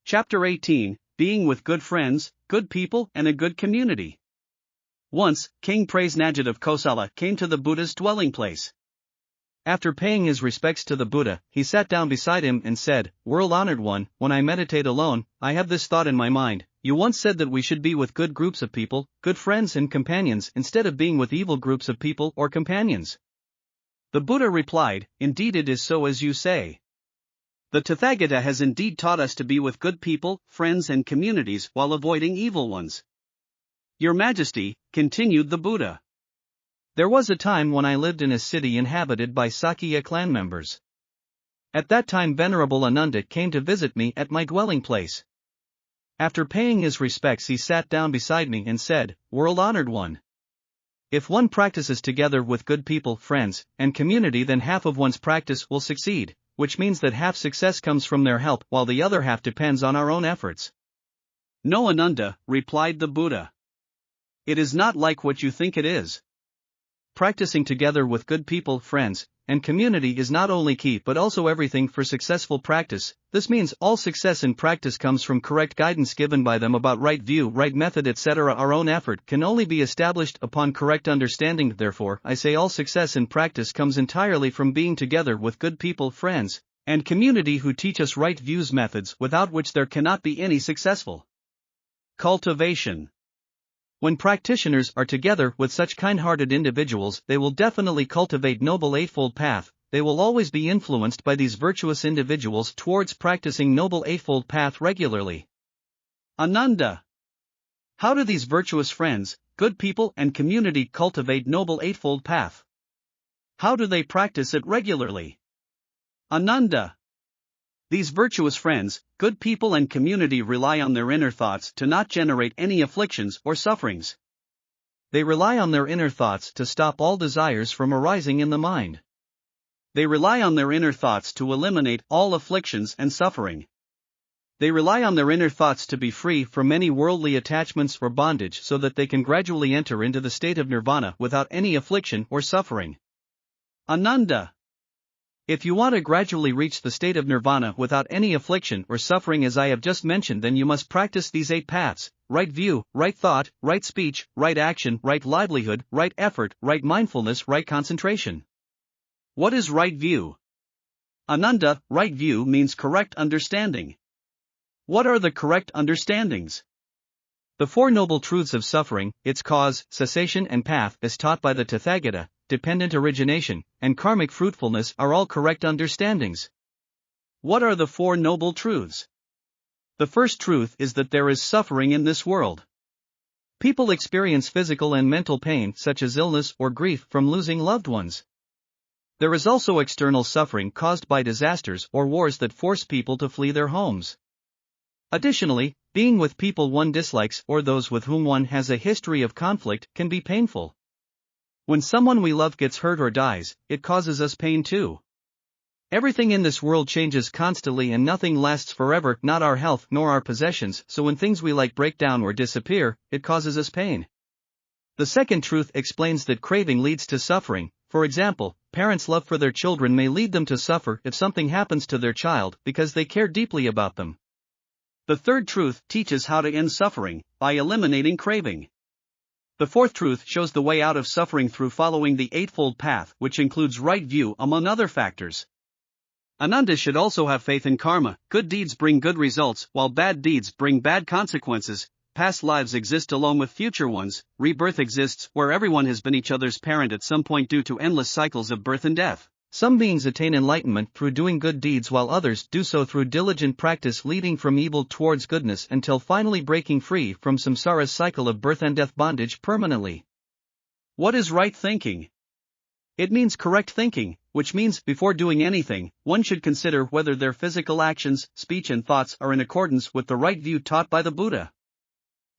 Chapter 18, Being with Good Friends, Good People and a Good Community. Once, King Pasenadi of Kosala came to the Buddha's dwelling place. After paying his respects to the Buddha, he sat down beside him and said, "World-honored one, when I meditate alone, I have this thought in my mind. You once said that we should be with good groups of people, good friends and companions, instead of being with evil groups of people or companions." The Buddha replied, "Indeed it is so as you say. The Tathagata has indeed taught us to be with good people, friends and communities while avoiding evil ones. Your Majesty," continued the Buddha, "there was a time when I lived in a city inhabited by Sakya clan members. At that time Venerable Ananda came to visit me at my dwelling place. After paying his respects he sat down beside me and said, 'World-honored one, if one practices together with good people, friends, and community, then half of one's practice will succeed, which means that half success comes from their help while the other half depends on our own efforts.'" "No, Ananda," replied the Buddha. "It is not like what you think it is. Practicing together with good people, friends, and community is not only key but also everything for successful practice. This means all success in practice comes from correct guidance given by them about right view, right method, etc. Our own effort can only be established upon correct understanding. Therefore, I say all success in practice comes entirely from being together with good people, friends, and community who teach us right views, methods without which there cannot be any successful cultivation. When practitioners are together with such kind-hearted individuals, they will definitely cultivate Noble Eightfold Path. They will always be influenced by these virtuous individuals towards practicing Noble Eightfold Path regularly." Ananda, how do these virtuous friends, good people and community cultivate Noble Eightfold Path? How do they practice it regularly? Ananda, these virtuous friends, good people and community rely on their inner thoughts to not generate any afflictions or sufferings. They rely on their inner thoughts to stop all desires from arising in the mind. They rely on their inner thoughts to eliminate all afflictions and suffering. They rely on their inner thoughts to be free from any worldly attachments or bondage so that they can gradually enter into the state of nirvana without any affliction or suffering. Ananda, if you want to gradually reach the state of nirvana without any affliction or suffering as I have just mentioned, then you must practice these 8 paths: right view, right thought, right speech, right action, right livelihood, right effort, right mindfulness, right concentration. What is right view? Ananda, right view means correct understanding. What are the correct understandings? The 4 noble truths of suffering, its cause, cessation and path, as taught by the Tathagata, dependent origination, and karmic fruitfulness are all correct understandings. What are the 4 noble truths? The first truth is that there is suffering in this world. People experience physical and mental pain such as illness or grief from losing loved ones. There is also external suffering caused by disasters or wars that force people to flee their homes. Additionally, being with people one dislikes or those with whom one has a history of conflict can be painful. When someone we love gets hurt or dies, it causes us pain too. Everything in this world changes constantly and nothing lasts forever, not our health nor our possessions, so when things we like break down or disappear, it causes us pain. The second truth explains that craving leads to suffering. For example, parents' love for their children may lead them to suffer if something happens to their child because they care deeply about them. The third truth teaches how to end suffering by eliminating craving. The fourth truth shows the way out of suffering through following the Eightfold Path, which includes right view among other factors. Ananda should also have faith in karma. Good deeds bring good results, while bad deeds bring bad consequences. Past lives exist along with future ones. Rebirth exists where everyone has been each other's parent at some point due to endless cycles of birth and death. Some beings attain enlightenment through doing good deeds while others do so through diligent practice leading from evil towards goodness until finally breaking free from samsara's cycle of birth and death bondage permanently. What is right thinking? It means correct thinking, which means before doing anything, one should consider whether their physical actions, speech and thoughts are in accordance with the right view taught by the Buddha.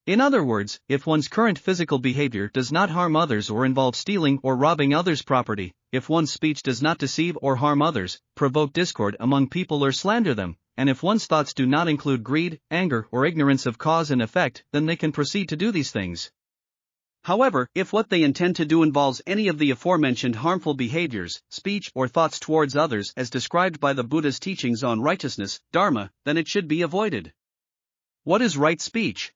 In other words, if one's current physical behavior does not harm others or involve stealing or robbing others' property, if one's speech does not deceive or harm others, provoke discord among people or slander them, and if one's thoughts do not include greed, anger or ignorance of cause and effect, then they can proceed to do these things. However, if what they intend to do involves any of the aforementioned harmful behaviors, speech or thoughts towards others as described by the Buddha's teachings on righteousness, dharma, then it should be avoided. What is right speech?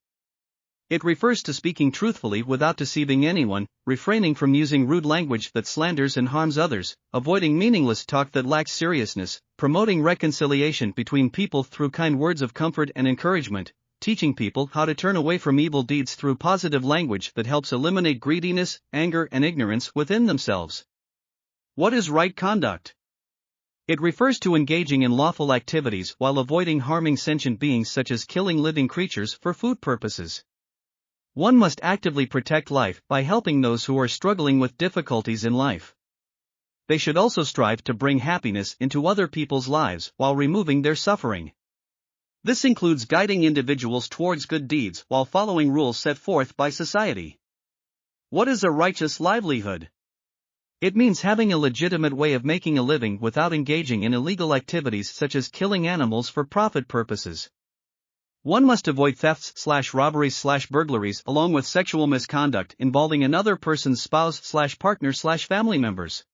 It refers to speaking truthfully without deceiving anyone, refraining from using rude language that slanders and harms others, avoiding meaningless talk that lacks seriousness, promoting reconciliation between people through kind words of comfort and encouragement, teaching people how to turn away from evil deeds through positive language that helps eliminate greediness, anger, and ignorance within themselves. What is right conduct? It refers to engaging in lawful activities while avoiding harming sentient beings such as killing living creatures for food purposes. One must actively protect life by helping those who are struggling with difficulties in life. They should also strive to bring happiness into other people's lives while removing their suffering. This includes guiding individuals towards good deeds while following rules set forth by society. What is a righteous livelihood? It means having a legitimate way of making a living without engaging in illegal activities such as killing animals for profit purposes. One must avoid thefts/robberies/burglaries along with sexual misconduct involving another person's spouse/partner/family members.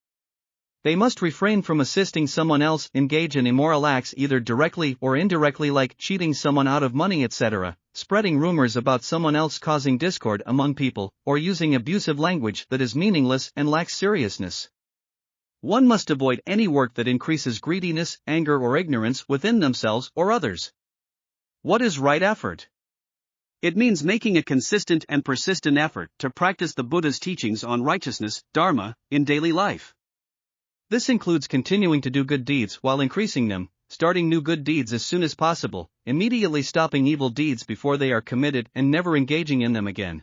They must refrain from assisting someone else engage in immoral acts either directly or indirectly, like cheating someone out of money, etc., spreading rumors about someone else causing discord among people, or using abusive language that is meaningless and lacks seriousness. One must avoid any work that increases greediness, anger, or ignorance within themselves or others. What is right effort? It means making a consistent and persistent effort to practice the Buddha's teachings on righteousness, dharma, in daily life. This includes continuing to do good deeds while increasing them, starting new good deeds as soon as possible, immediately stopping evil deeds before they are committed, and never engaging in them again.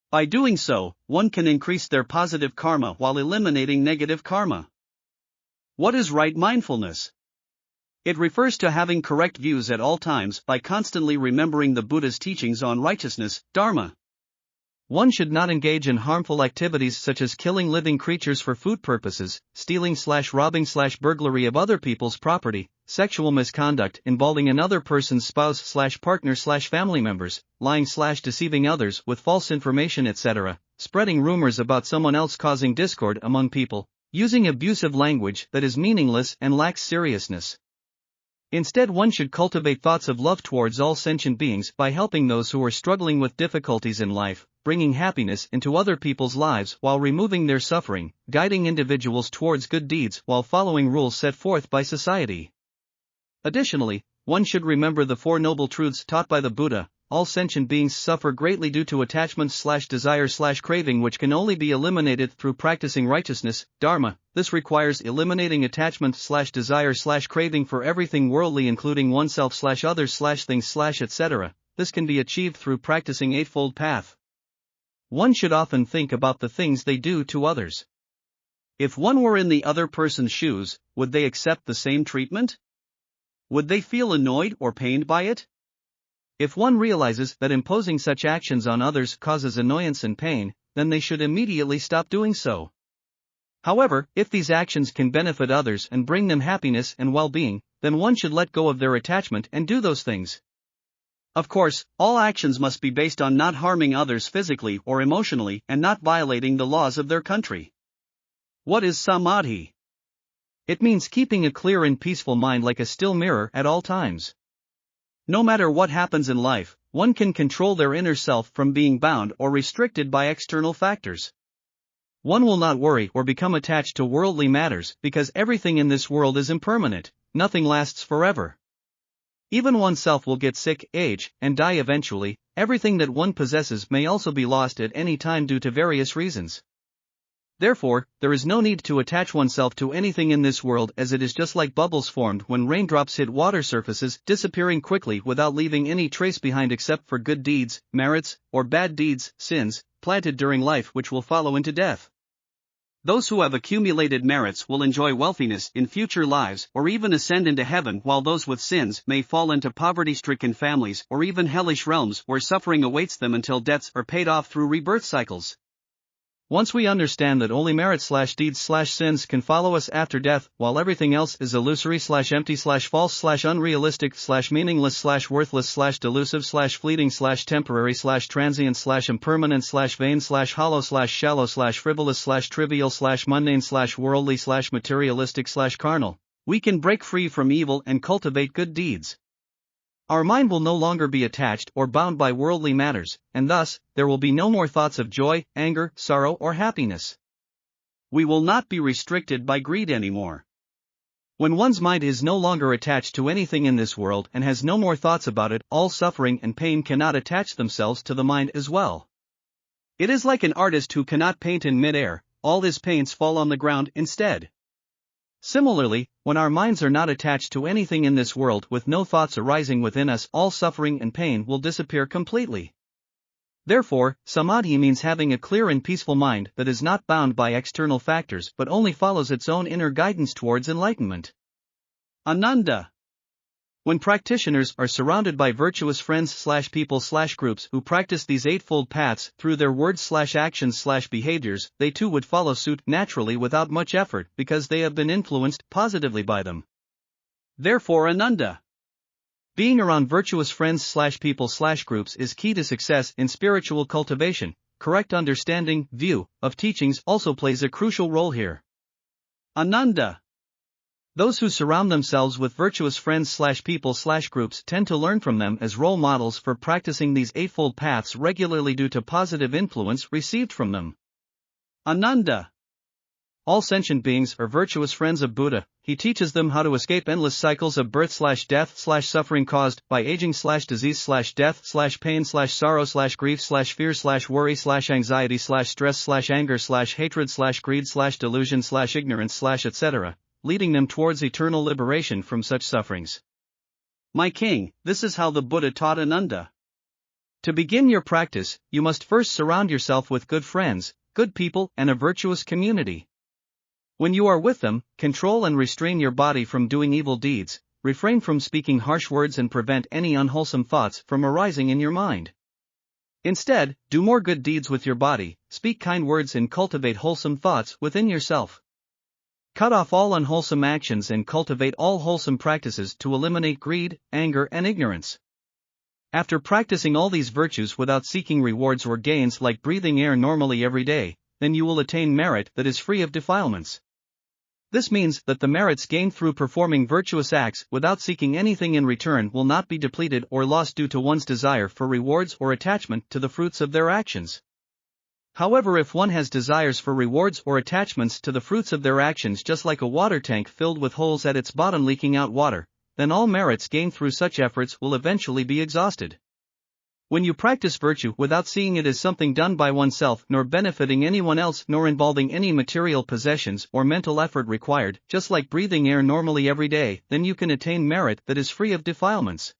By doing so, one can increase their positive karma while eliminating negative karma. What is right mindfulness? It refers to having correct views at all times by constantly remembering the Buddha's teachings on righteousness, dharma. One should not engage in harmful activities such as killing living creatures for food purposes, stealing/robbing/burglary of other people's property, sexual misconduct involving another person's spouse/partner/family members, lying/deceiving others with false information, etc., spreading rumors about someone else causing discord among people, using abusive language that is meaningless and lacks seriousness. Instead, one should cultivate thoughts of love towards all sentient beings by helping those who are struggling with difficulties in life, bringing happiness into other people's lives while removing their suffering, guiding individuals towards good deeds while following rules set forth by society. Additionally, one should remember the Four Noble Truths taught by the Buddha. All sentient beings suffer greatly due to attachment/desire/craving, which can only be eliminated through practicing righteousness, dharma. This requires eliminating attachment/desire/craving for everything worldly, including oneself/others/things/etc. This can be achieved through practicing Eightfold Path. One should often think about the things they do to others. If one were in the other person's shoes, would they accept the same treatment? Would they feel annoyed or pained by it? If one realizes that imposing such actions on others causes annoyance and pain, then they should immediately stop doing so. However, if these actions can benefit others and bring them happiness and well-being, then one should let go of their attachment and do those things. Of course, all actions must be based on not harming others physically or emotionally and not violating the laws of their country. What is samadhi? It means keeping a clear and peaceful mind like a still mirror at all times. No matter what happens in life, one can control their inner self from being bound or restricted by external factors. One will not worry or become attached to worldly matters because everything in this world is impermanent, nothing lasts forever. Even oneself will get sick, age, and die eventually. Everything that one possesses may also be lost at any time due to various reasons. Therefore, there is no need to attach oneself to anything in this world, as it is just like bubbles formed when raindrops hit water surfaces, disappearing quickly without leaving any trace behind except for good deeds, merits, or bad deeds, sins, planted during life which will follow into death. Those who have accumulated merits will enjoy wealthiness in future lives or even ascend into heaven, while those with sins may fall into poverty-stricken families or even hellish realms where suffering awaits them until debts are paid off through rebirth cycles. Once we understand that only merits/deeds/sins can follow us after death, while everything else is illusory/empty/false/unrealistic/meaningless/worthless/temporary/vain/hollow/shallow/frivolous/trivial/mundane/worldly/materialistic/carnal, we can break free from evil and cultivate good deeds. Our mind will no longer be attached or bound by worldly matters, and thus, there will be no more thoughts of joy, anger, sorrow, or happiness. We will not be restricted by greed anymore. When one's mind is no longer attached to anything in this world and has no more thoughts about it, all suffering and pain cannot attach themselves to the mind as well. It is like an artist who cannot paint in mid-air, all his paints fall on the ground instead. Similarly, when our minds are not attached to anything in this world with no thoughts arising within us, all suffering and pain will disappear completely. Therefore, samadhi means having a clear and peaceful mind that is not bound by external factors but only follows its own inner guidance towards enlightenment. Ananda. When practitioners are surrounded by virtuous friends/people/groups who practice these eightfold paths through their words/actions/behaviors, they too would follow suit naturally without much effort because they have been influenced positively by them. Therefore, Ananda. Being around virtuous friends/people/groups is key to success in spiritual cultivation. Correct understanding, view, of teachings also plays a crucial role here. Ananda. Those who surround themselves with virtuous friends/people/groups tend to learn from them as role models for practicing these eightfold paths regularly due to positive influence received from them. Ananda. All sentient beings are virtuous friends of Buddha. He teaches them how to escape endless cycles of birth/death/suffering caused by aging/disease/death/pain/sorrow/grief/fear/worry/anxiety/stress/anger/hatred/greed/delusion/ignorance/etc., leading them towards eternal liberation from such sufferings. My king, this is how the Buddha taught Ananda. To begin your practice, you must first surround yourself with good friends, good people, and a virtuous community. When you are with them, control and restrain your body from doing evil deeds, refrain from speaking harsh words and prevent any unwholesome thoughts from arising in your mind. Instead, do more good deeds with your body, speak kind words and cultivate wholesome thoughts within yourself. Cut off all unwholesome actions and cultivate all wholesome practices to eliminate greed, anger, and ignorance. After practicing all these virtues without seeking rewards or gains like breathing air normally every day, then you will attain merit that is free of defilements. This means that the merits gained through performing virtuous acts without seeking anything in return will not be depleted or lost due to one's desire for rewards or attachment to the fruits of their actions. However, if one has desires for rewards or attachments to the fruits of their actions, just like a water tank filled with holes at its bottom leaking out water, then all merits gained through such efforts will eventually be exhausted. When you practice virtue without seeing it as something done by oneself nor benefiting anyone else nor involving any material possessions or mental effort required, just like breathing air normally every day, then you can attain merit that is free of defilements.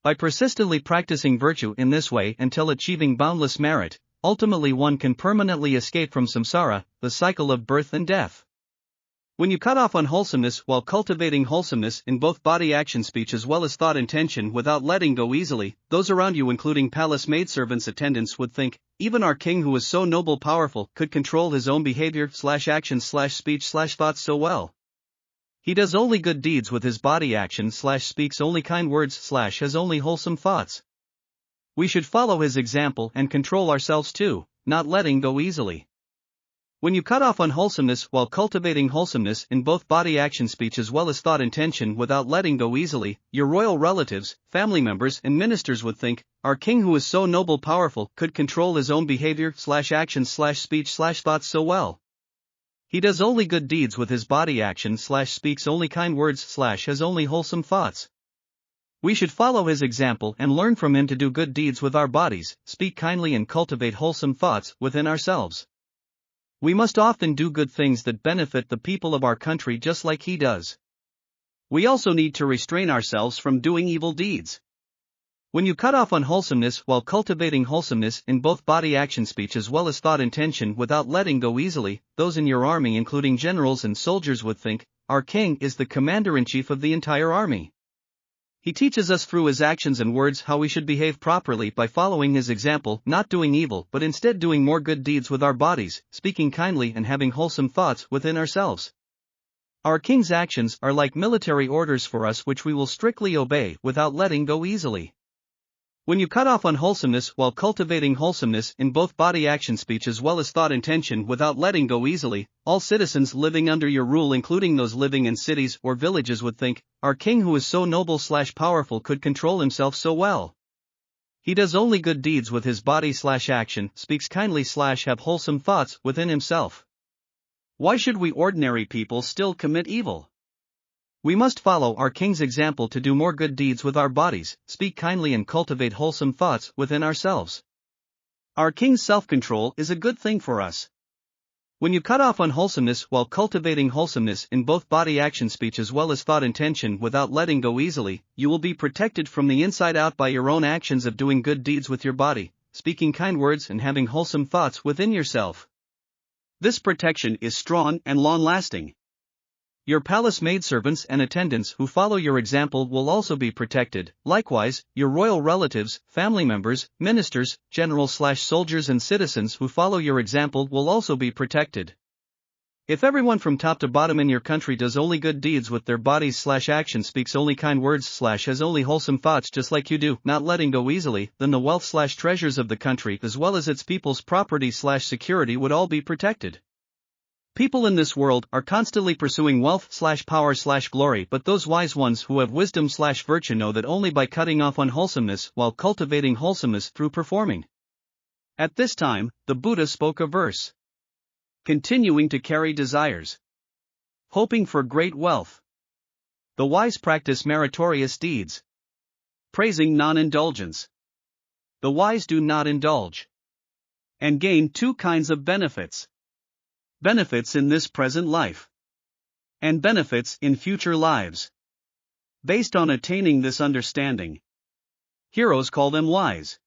By persistently practicing virtue in this way until achieving boundless merit, ultimately one can permanently escape from samsara, the cycle of birth and death. When you cut off unwholesomeness while cultivating wholesomeness in both body, action, speech as well as thought, intention without letting go easily, those around you including palace maidservants, attendants would think, even our king who is so noble, powerful, could control his own behavior/actions/speech/thoughts so well. He does only good deeds with his body, actions/speaks only kind words/has only wholesome thoughts. We should follow his example and control ourselves too, not letting go easily. When you cut off unwholesomeness while cultivating wholesomeness in both body, action, speech as well as thought, intention without letting go easily, your royal relatives, family members and ministers would think, our king who is so noble, powerful, could control his own behavior/actions/speech/thoughts so well. He does only good deeds with his body, actions/speaks only kind words/has only wholesome thoughts. We should follow his example and learn from him to do good deeds with our bodies, speak kindly and cultivate wholesome thoughts within ourselves. We must often do good things that benefit the people of our country just like he does. We also need to restrain ourselves from doing evil deeds. When you cut off unwholesomeness while cultivating wholesomeness in both body, action, speech as well as thought, intention without letting go easily, those in your army including generals and soldiers would think, our king is the commander-in-chief of the entire army. He teaches us through his actions and words how we should behave properly by following his example, not doing evil but instead doing more good deeds with our bodies, speaking kindly and having wholesome thoughts within ourselves. Our king's actions are like military orders for us which we will strictly obey without letting go easily. When you cut off unwholesomeness while cultivating wholesomeness in both body, action, speech as well as thought, intention without letting go easily, all citizens living under your rule, including those living in cities or villages, would think, our king who is so noble/powerful could control himself so well. He does only good deeds with his body/action, speaks kindly/have wholesome thoughts within himself. Why should we ordinary people still commit evil? We must follow our king's example to do more good deeds with our bodies, speak kindly and cultivate wholesome thoughts within ourselves. Our king's self-control is a good thing for us. When you cut off unwholesomeness while cultivating wholesomeness in both body, action, speech as well as thought, intention without letting go easily, you will be protected from the inside out by your own actions of doing good deeds with your body, speaking kind words and having wholesome thoughts within yourself. This protection is strong and long-lasting. Your palace maidservants and attendants who follow your example will also be protected. Likewise, your royal relatives, family members, ministers, generals/soldiers and citizens who follow your example will also be protected. If everyone from top to bottom in your country does only good deeds with their bodies/action, speaks only kind words/has only wholesome thoughts just like you do, not letting go easily, then the wealth/treasures of the country as well as its people's property/security would all be protected. People in this world are constantly pursuing wealth/power/glory, but those wise ones who have wisdom/virtue know that only by cutting off unwholesomeness while cultivating wholesomeness through performing. At this time, the Buddha spoke a verse. Continuing to carry desires. Hoping for great wealth. The wise practice meritorious deeds. Praising non-indulgence. The wise do not indulge. And gain two kinds of benefits. Benefits in this present life. And benefits in future lives. Based on attaining this understanding, heroes call them wise.